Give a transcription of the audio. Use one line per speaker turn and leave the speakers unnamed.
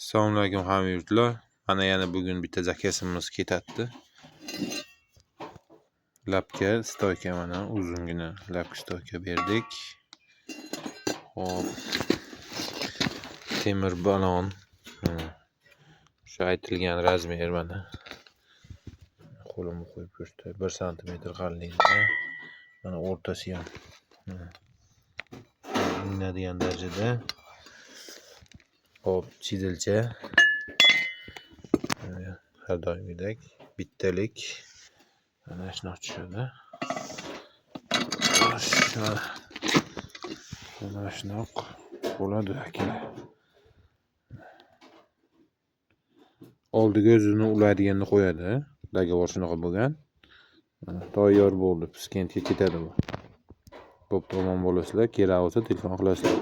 Assalomu alaykum hamyurtlar. Mana yana bugun bitta zakasimiz ketadi. Lapka stoyka mana uzungina lapka stoyka berdik. Hop. Temir balon. Shu aytilgan razmer mana. Qo'limni qo'yib ko'rsatay. 1 sm qalinlikda. Mana o'rtasi ham. Minadigan darajada. Hop, chizilcha. Har doimgidek bittalik. Mana shunaqa tushadi. Mana shunaqa bo'ladi aka. Oldiga o'zini ulaydiganni qo'yadi. Dagovor shunaqa bo'lgan. Mana tayyor bo'ldi. Piskentga ketadi bu. Bo'p, tomon bo'lasizlar, kerak bo'lsa telefon qilasizlar.